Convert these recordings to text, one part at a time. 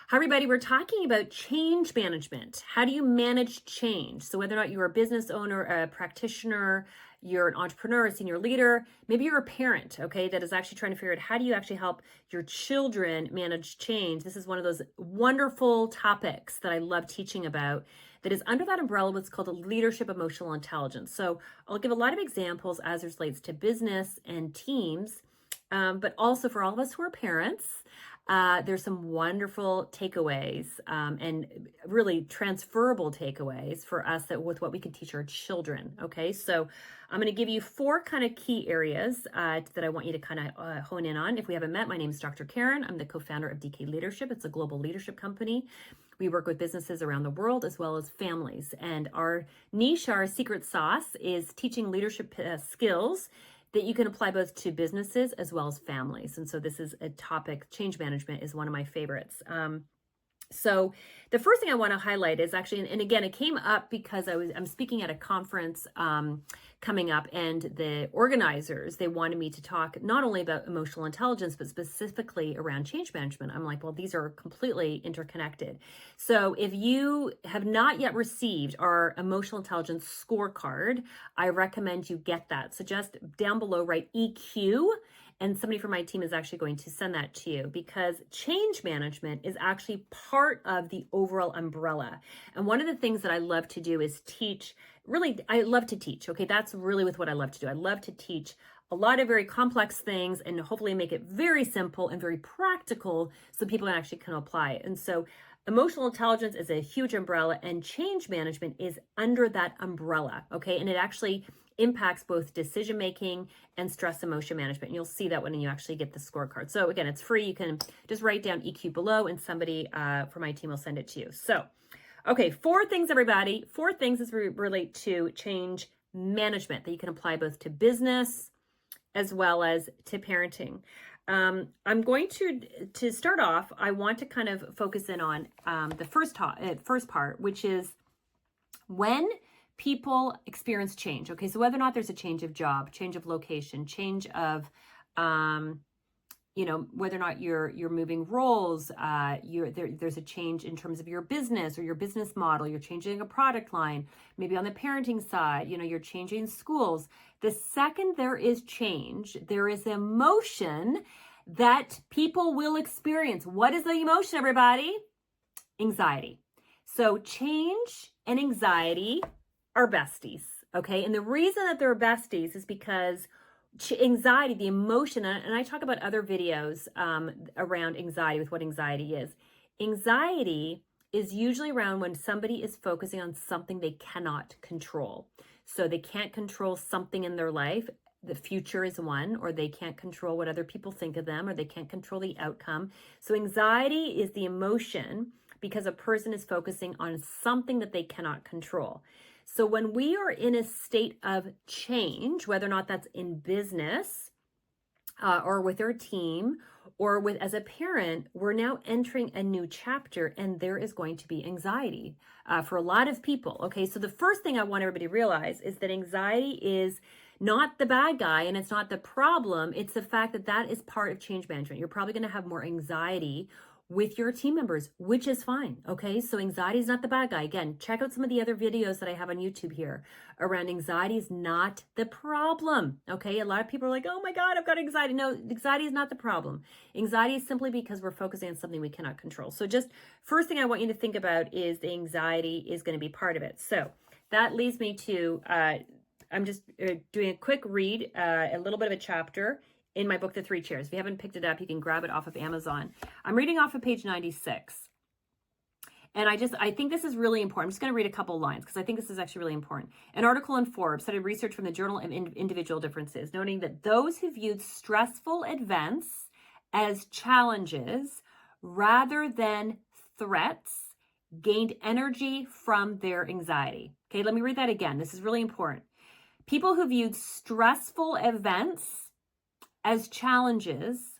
Hi, everybody. We're talking about change management. How do you manage change? So whether or not you're a business owner, a practitioner, you're an entrepreneur, a senior leader, maybe you're a parent, okay, that is actually trying to figure out how do you actually help your children manage change. This is one of those wonderful topics that I love teaching about that is under that umbrella, what's called a leadership emotional intelligence. So I'll give a lot of examples as it relates to business and teams, but also for all of us who are parents. There's some wonderful takeaways and really transferable takeaways for us that with what we can teach our children. Okay, so I'm going to give you 4 kind of key areas that I want you to kind of hone in on. If we haven't met, my name is Dr. Karyn. I'm the co-founder of DK Leadership. It's a global leadership company. We work with businesses around the world as well as families. And our niche, our secret sauce, is teaching leadership skills that you can apply both to businesses as well as families. And so this is a topic, change management is one of my favorites. So the first thing I want to highlight is actually, and again, it came up because I'm speaking at a conference coming up, and the organizers, they wanted me to talk not only about emotional intelligence, but specifically around change management. I'm like, well, these are completely interconnected. So if you have not yet received our emotional intelligence scorecard, I recommend you get that. So just down below, write EQ. And somebody from my team is actually going to send that to you, because change management is actually part of the overall umbrella. And one of the things that I love to do is teach. Really, I love to teach. Okay, that's really with what I love to do. I love to teach a lot of very complex things and hopefully make it very simple and very practical so people actually can apply it. And so emotional intelligence is a huge umbrella, and change management is under that umbrella. Okay, and it actually impacts both decision making and stress emotion management. And you'll see that when you actually get the scorecard. So again, it's free. You can just write down EQ below, and somebody from my team will send it to you. So, okay, 4 things, everybody. 4 things as we relate to change management that you can apply both to business as well as to parenting. I'm going to start off. I want to kind of focus in on the first part, which is when people experience change. Okay, so whether or not there's a change of job, change of location, change of, whether or not you're moving roles, there's a change in terms of your business or your business model, you're changing a product line, maybe on the parenting side, you're changing schools. The second there is change, there is emotion that people will experience. What is the emotion, everybody? Anxiety. So change and anxiety are besties, okay? And the reason that they're besties is because anxiety, the emotion, and I talk about other videos around anxiety with what anxiety is. Anxiety is usually around when somebody is focusing on something they cannot control. So they can't control something in their life. The future is one, or they can't control what other people think of them, or they can't control the outcome. So anxiety is the emotion because a person is focusing on something that they cannot control. So when we are in a state of change, whether or not that's in business or with our team or with as a parent, we're now entering a new chapter, and there is going to be anxiety for a lot of people. Okay, so the first thing I want everybody to realize is that anxiety is not the bad guy and it's not the problem. It's the fact that that is part of change management. You're probably going to have more anxiety with your team members, which is fine. Okay, so anxiety is not the bad guy. Again, check out some of the other videos that I have on YouTube here around anxiety is not the problem. Okay, a lot of people are like, oh my God, I've got anxiety. No, anxiety is not the problem. Anxiety is simply because we're focusing on something we cannot control. So just first thing I want you to think about is the anxiety is going to be part of it. So that leads me to, I'm just doing a quick read, a little bit of a chapter in my book, The 3 Chairs. If you haven't picked it up, you can grab it off of Amazon. I'm reading off of page 96. And I think this is really important. I'm just going to read a couple lines because I think this is actually really important. An article in Forbes cited research from the Journal of Individual Differences, noting that those who viewed stressful events as challenges rather than threats gained energy from their anxiety. Okay, let me read that again. This is really important. People who viewed stressful events as challenges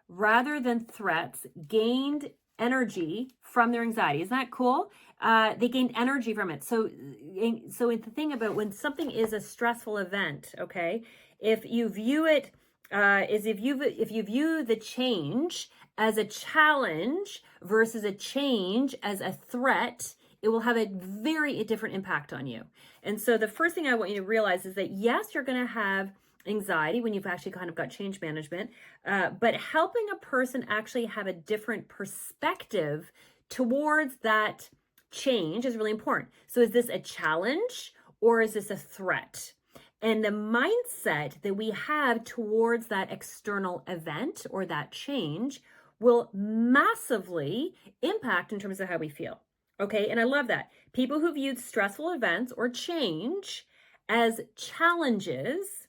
rather than threats gained energy from their anxiety. Isn't that cool? They gained energy from it. So the thing about when something is a stressful event, okay, if you view it is if you view the change as a challenge versus a change as a threat, it will have a very different impact on you. And so the first thing I want you to realize is that yes, you're going to have anxiety when you've actually kind of got change management, but helping a person actually have a different perspective towards that change is really important. So is this a challenge or is this a threat? And the mindset that we have towards that external event or that change will massively impact in terms of how we feel. Okay, and I love that. People who viewed stressful events or change as challenges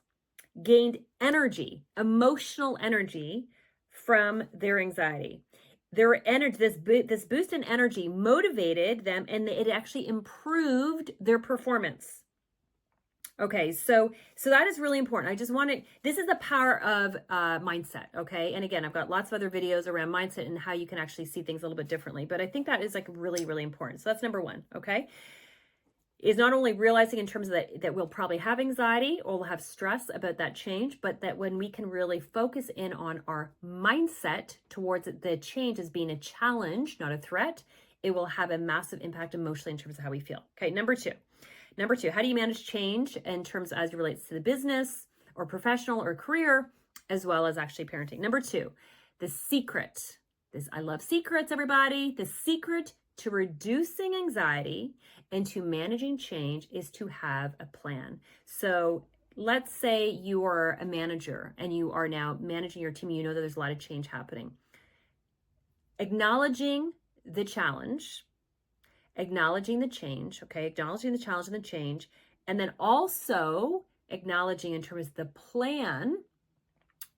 gained energy, emotional energy from their anxiety. Their energy, this boost in energy motivated them, and it actually improved their performance. Okay, so that is really important. I just wanted, this is the power of mindset, okay? And again, I've got lots of other videos around mindset and how you can actually see things a little bit differently, but I think that is like really, really important. So that's number one, okay? Is not only realizing in terms of that we'll probably have anxiety or we'll have stress about that change, but that when we can really focus in on our mindset towards the change as being a challenge, not a threat, it will have a massive impact emotionally in terms of how we feel. Okay, number two, how do you manage change in terms as it relates to the business or professional or career, as well as actually parenting? Number two, the secret. I love secrets, everybody. The secret to reducing anxiety and to managing change is to have a plan. So let's say you are a manager and you are now managing your team. You know that there's a lot of change happening. Acknowledging the challenge, acknowledging the change, okay? Acknowledging the challenge and the change, and then also acknowledging in terms of the plan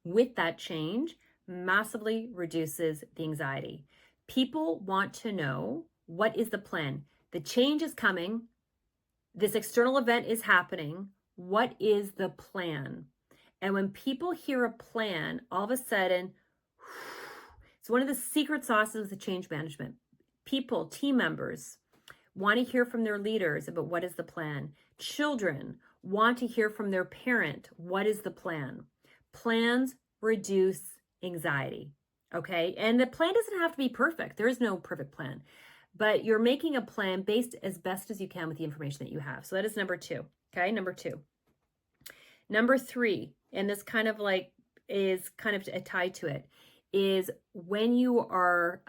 with that change massively reduces the anxiety. People want to know, what is the plan? The change is coming. This external event is happening. What is the plan? And when people hear a plan, all of a sudden, it's one of the secret sauces of the change management. People, team members, want to hear from their leaders about what is the plan. Children want to hear from their parent, what is the plan? Plans reduce anxiety, okay? And the plan doesn't have to be perfect. There is no perfect plan, but you're making a plan based as best as you can with the information that you have. So that is number two, okay? Number two. Number three, and this kind of like is kind of tied to it, is when you are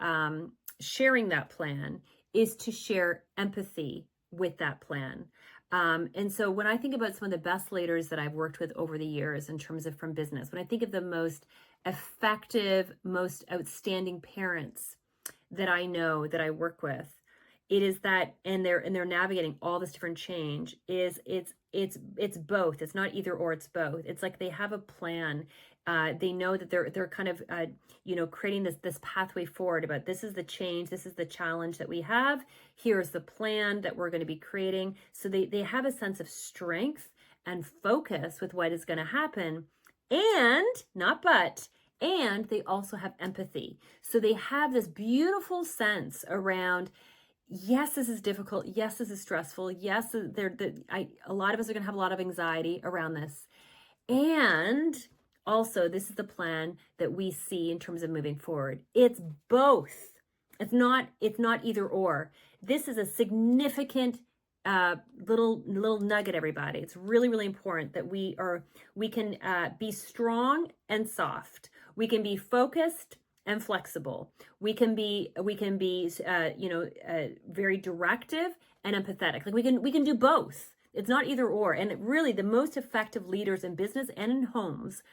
sharing that plan, is to share empathy with that plan. And so when I think about some of the best leaders that I've worked with over the years in terms of from business, when I think of the most effective, most outstanding parents that I know that I work with, it is that, and they're navigating all this different change, is it's both. It's not either or, it's both. It's like they have a plan. They know that they're kind of creating this pathway forward about, this is the change, this is the challenge that we have, here's the plan that we're going to be creating. So they have a sense of strength and focus with what is going to happen, and they also have empathy. So they have this beautiful sense around, yes, this is difficult. Yes, this is stressful. Yes, a lot of us are going to have a lot of anxiety around this. And also, this is the plan that we see in terms of moving forward. It's both. It's not either or. This is a significant little nugget, everybody. It's really, really important that we can be strong and soft. We can be focused and flexible. We can be very directive and empathetic. Like we can do both. It's not either or. And really, the most effective leaders in business and in homes,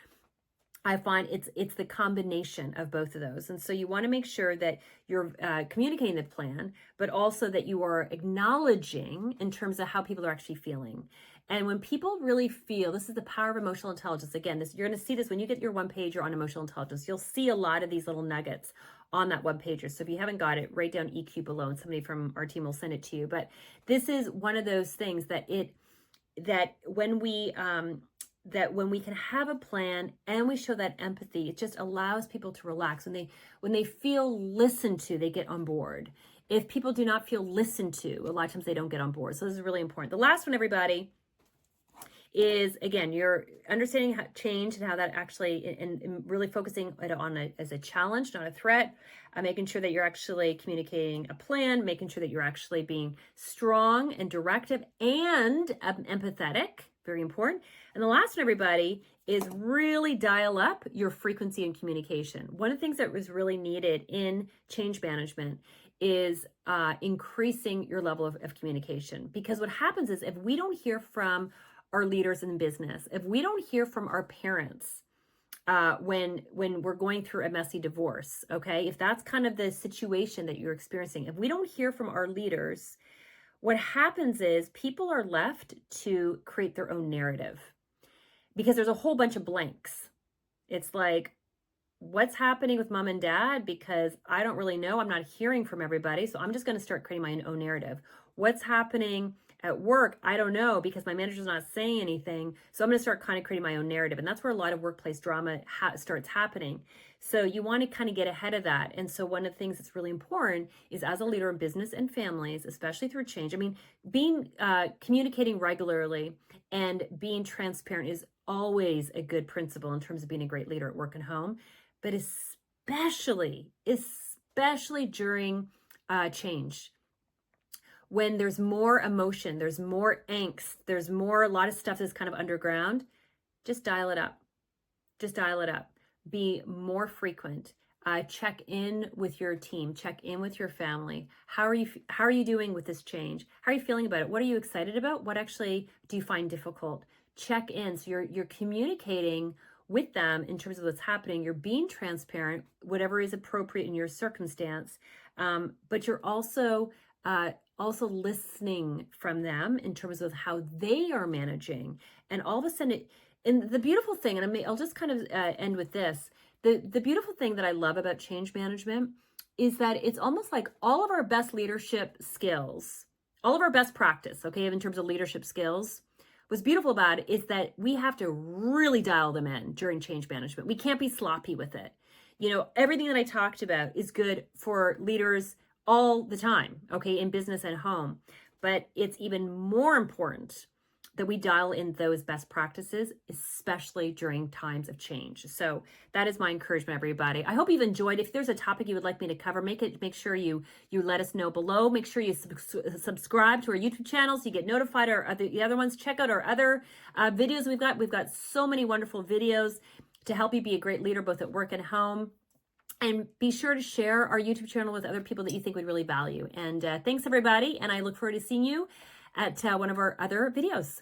I find it's the combination of both of those. And so you want to make sure that you're communicating the plan, but also that you are acknowledging in terms of how people are actually feeling. And when people really feel, this is the power of emotional intelligence. Again, you're going to see this when you get your one pager on emotional intelligence. You'll see a lot of these little nuggets on that one pager. So if you haven't got it, write down EQ below and somebody from our team will send it to you. But this is one of those things that when we can have a plan and we show that empathy, it just allows people to relax. When they feel listened to, they get on board. If people do not feel listened to, a lot of times they don't get on board. So this is really important. The last one, everybody, is, again, you're understanding how change and how that actually, and really focusing it on it as a challenge, not a threat. Making sure that you're actually communicating a plan, making sure that you're actually being strong and directive and empathetic, very important. And the last one, everybody, is really dial up your frequency in communication. One of the things that was really needed in change management is increasing your level of communication. Because what happens is, if we don't hear from our leaders in business, if we don't hear from our parents when we're going through a messy divorce, okay, if that's kind of the situation that you're experiencing, if we don't hear from our leaders, what happens is people are left to create their own narrative because there's a whole bunch of blanks. It's like, what's happening with mom and dad? Because I don't really know. I'm not hearing from everybody. So I'm just going to start creating my own narrative. What's happening at work? I don't know, because my manager's not saying anything. So I'm going to start kind of creating my own narrative. And that's where a lot of workplace drama starts happening. So you want to kind of get ahead of that. And so one of the things that's really important is, as a leader in business and families, especially through change, I mean, being communicating regularly and being transparent is always a good principle in terms of being a great leader at work and home. But especially during change, when there's more emotion, there's more angst, there's a lot of stuff that's kind of underground, just dial it up. Just dial it up. Be more frequent. Check in with your team. Check in with your family. How are you doing with this change? How are you feeling about it? What are you excited about? What actually do you find difficult? Check in. So you're communicating with them in terms of what's happening. You're being transparent, whatever is appropriate in your circumstance, but you're also listening from them in terms of how they are managing. And all of a sudden, and the beautiful thing, and I'll just kind of end with this, the beautiful thing that I love about change management is that it's almost like all of our best leadership skills, all of our best practice, okay, in terms of leadership skills, what's beautiful about it is that we have to really dial them in during change management. We can't be sloppy with it. You know, everything that I talked about is good for leaders all the time, okay, in business and home. But it's even more important that we dial in those best practices, especially during times of change. So that is my encouragement, everybody. I hope you've enjoyed. If there's a topic you would like me to cover, make sure you let us know below. Make sure you subscribe to our YouTube channel so you get notified. The other ones, check out our other videos we've got. We've got so many wonderful videos to help you be a great leader, both at work and home. And be sure to share our YouTube channel with other people that you think would really value. And thanks, everybody. And I look forward to seeing you at one of our other videos.